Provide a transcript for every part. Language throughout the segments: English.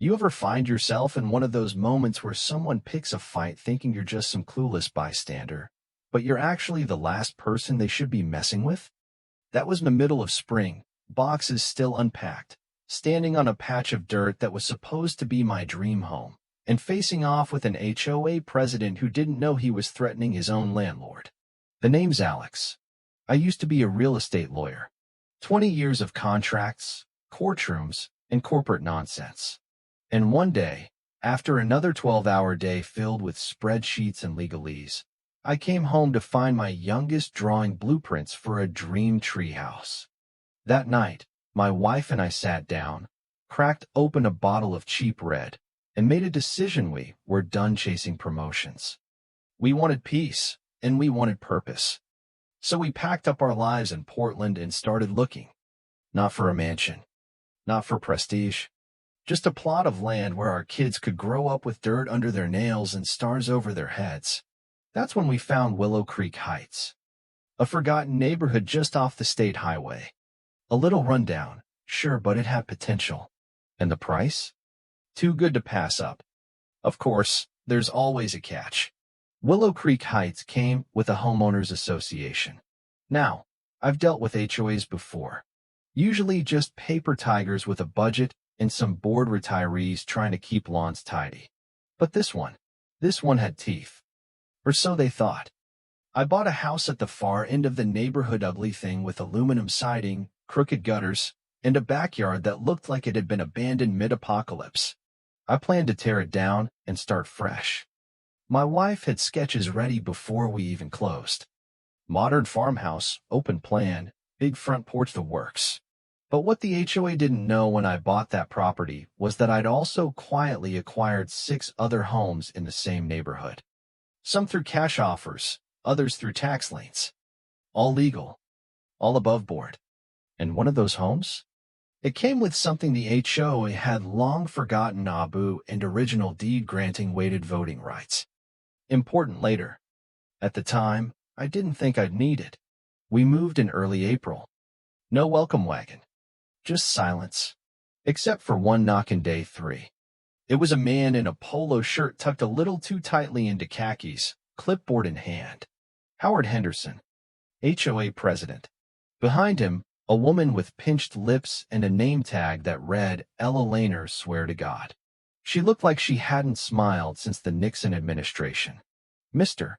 You ever find yourself in one of those moments where someone picks a fight thinking you're just some clueless bystander, but you're actually the last person they should be messing with? That was in the middle of spring, boxes still unpacked, standing on a patch of dirt that was supposed to be my dream home, and facing off with an HOA president who didn't know he was threatening his own landlord. The name's Alex. I used to be a real estate lawyer. 20 years of contracts, courtrooms, and corporate nonsense. And one day, after another 12-hour day filled with spreadsheets and legalese, I came home to find my youngest drawing blueprints for a dream treehouse. That night, my wife and I sat down, cracked open a bottle of cheap red, and made a decision. We were done chasing promotions. We wanted peace, and we wanted purpose. So we packed up our lives in Portland and started looking. Not for a mansion, not for prestige, just a plot of land where our kids could grow up with dirt under their nails and stars over their heads. That's when we found Willow Creek Heights, a forgotten neighborhood just off the state highway. A little rundown, sure, but it had potential. And the price? Too good to pass up. Of course, there's always a catch. Willow Creek Heights came with a homeowners association. Now, I've dealt with HOAs before. Usually just paper tigers with a budget and some bored retirees trying to keep lawns tidy. But this one had teeth. Or so they thought. I bought a house at the far end of the neighborhood, ugly thing with aluminum siding, crooked gutters, and a backyard that looked like it had been abandoned mid-apocalypse. I planned to tear it down and start fresh. My wife had sketches ready before we even closed. Modern farmhouse, open plan, big front porch, the works. But what the HOA didn't know when I bought that property was that I'd also quietly acquired 6 other homes in the same neighborhood. Some through cash offers, others through tax liens. All legal, all above board. And one of those homes? It came with something the HOA had long forgotten: Abu and original deed granting weighted voting rights. Important later. At the time, I didn't think I'd need it. We moved in early April. No welcome wagon. Just silence. Except for one knock in day 3. It was a man in a polo shirt tucked a little too tightly into khakis, clipboard in hand. Howard Henderson, HOA president. Behind him, a woman with pinched lips and a name tag that read, Ella Laner, swear to God. She looked like she hadn't smiled since the Nixon administration. Mr.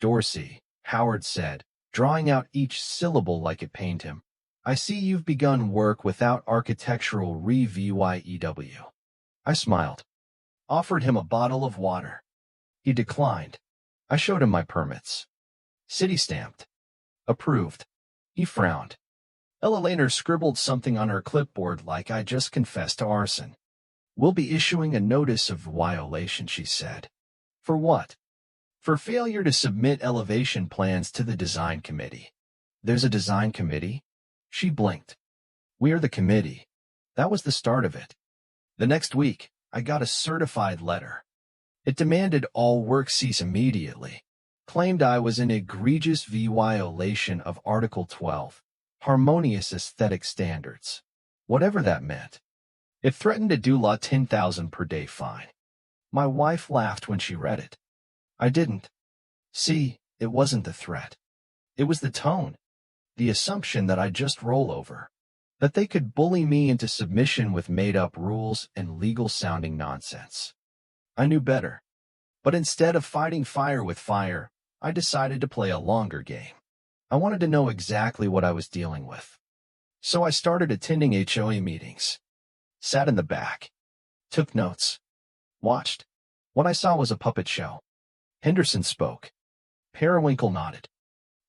Dorsey, Howard said, drawing out each syllable like it pained him. I see you've begun work without architectural review. I smiled, offered him a bottle of water. He declined. I showed him my permits. City stamped. Approved. He frowned. Ella Laner scribbled something on her clipboard like I just confessed to arson. We'll be issuing a notice of violation, she said. For what? For failure to submit elevation plans to the design committee. There's a design committee? She blinked. We are the committee. That was the start of it. The next week, I got a certified letter. It demanded all work cease immediately, claimed I was in egregious violation of Article 12, harmonious aesthetic standards. Whatever that meant. It threatened to do law $10,000 per day fine. My wife laughed when she read it. I didn't. See, it wasn't the threat. It was the tone. The assumption that I'd just roll over. That they could bully me into submission with made-up rules and legal-sounding nonsense. I knew better. But instead of fighting fire with fire, I decided to play a longer game. I wanted to know exactly what I was dealing with. So I started attending HOA meetings. Sat in the back. Took notes. Watched. What I saw was a puppet show. Henderson spoke. Periwinkle nodded.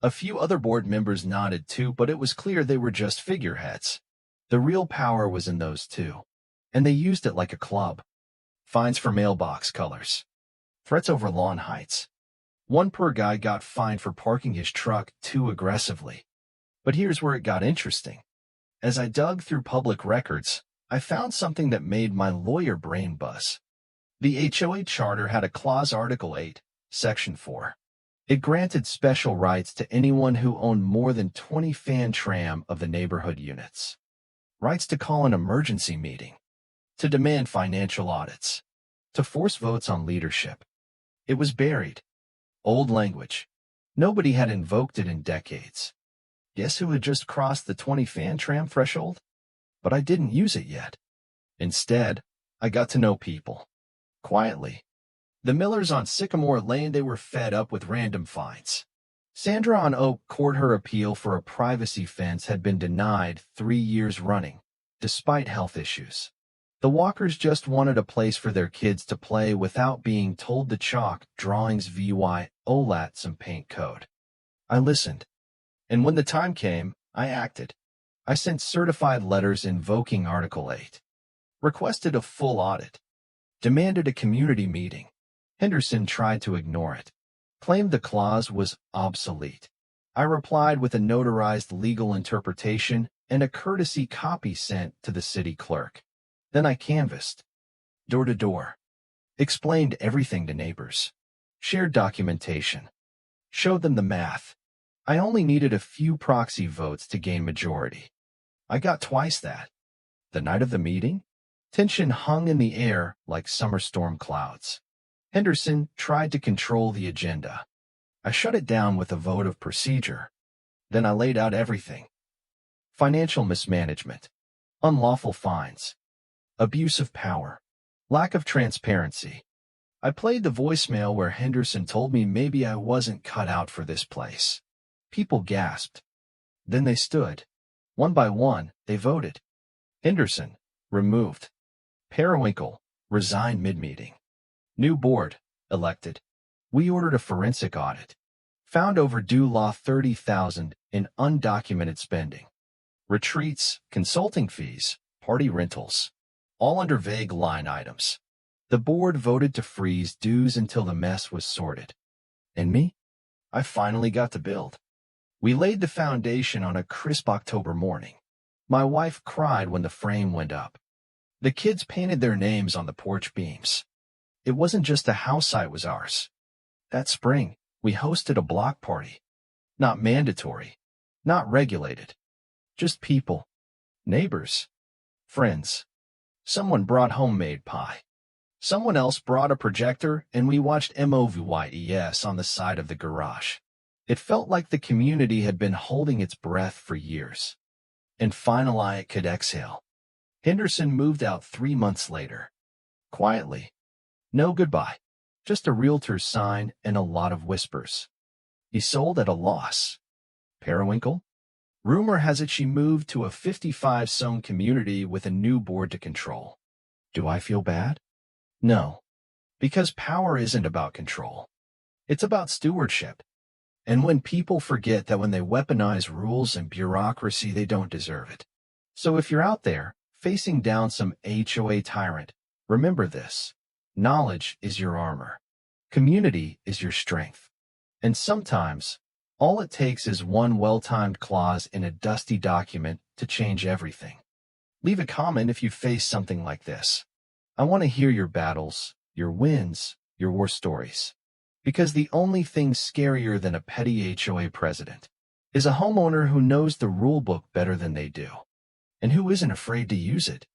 A few other board members nodded too, but it was clear they were just figureheads. The real power was in those two. And they used it like a club. Fines for mailbox colors. Threats over lawn heights. One poor guy got fined for parking his truck too aggressively. But here's where it got interesting. As I dug through public records, I found something that made my lawyer brain buzz. The HOA charter had a clause, Article 8, Section 4. It granted special rights to anyone who owned more than 20 fan tram of the neighborhood units. Rights to call an emergency meeting. to demand financial audits, to force votes on leadership. It was buried. Old language. Nobody had invoked it in decades. Guess who had just crossed the 20-fan tram threshold? But I didn't use it yet. Instead, I got to know people. Quietly. The Millers on Sycamore Lane, they were fed up with random fines. Sandra on Oak Court, her appeal for a privacy fence had been denied 3 years running, despite health issues. The Walkers just wanted a place for their kids to play without being told to chalk drawings violat some paint code. I listened. And when the time came, I acted. I sent certified letters invoking Article 8. Requested a full audit. Demanded a community meeting. Henderson tried to ignore it. Claimed the clause was obsolete. I replied with a notarized legal interpretation and a courtesy copy sent to the city clerk. Then I canvassed. Door to door. Explained everything to neighbors. Shared documentation. Showed them the math. I only needed a few proxy votes to gain majority. I got twice that. The night of the meeting, tension hung in the air like summer storm clouds. Henderson tried to control the agenda. I shut it down with a vote of procedure. Then I laid out everything. Financial mismanagement. Unlawful fines. Abuse of power. Lack of transparency. I played the voicemail where Henderson told me maybe I wasn't cut out for this place. People gasped. Then they stood. One by one, they voted. Henderson, removed. Periwinkle, resigned mid-meeting. New board, elected. We ordered a forensic audit. Found overdue law $30,000 in undocumented spending. Retreats, consulting fees, party rentals. All under vague line items. The board voted to freeze dues until the mess was sorted. And me? I finally got to build. We laid the foundation on a crisp October morning. My wife cried when the frame went up. The kids painted their names on the porch beams. It wasn't just the house site was ours. That spring, we hosted a block party. Not mandatory, not regulated. Just people, neighbors, friends. Someone brought homemade pie. Someone else brought a projector, and we watched movies on the side of the garage. It felt like the community had been holding its breath for years. And finally it could exhale. Henderson moved out 3 months later. Quietly. No goodbye. Just a realtor's sign and a lot of whispers. He sold at a loss. Periwinkle? Rumor has it she moved to a 55-zone community with a new board to control. Do I feel bad? No. Because power isn't about control. It's about stewardship. And when people forget that when they weaponize rules and bureaucracy, they don't deserve it. So if you're out there, facing down some HOA tyrant, remember this. Knowledge is your armor. Community is your strength. And sometimes, all it takes is one well-timed clause in a dusty document to change everything. Leave a comment if you face something like this. I want to hear your battles, your wins, your war stories. Because the only thing scarier than a petty HOA president is a homeowner who knows the rule book better than they do, and who isn't afraid to use it.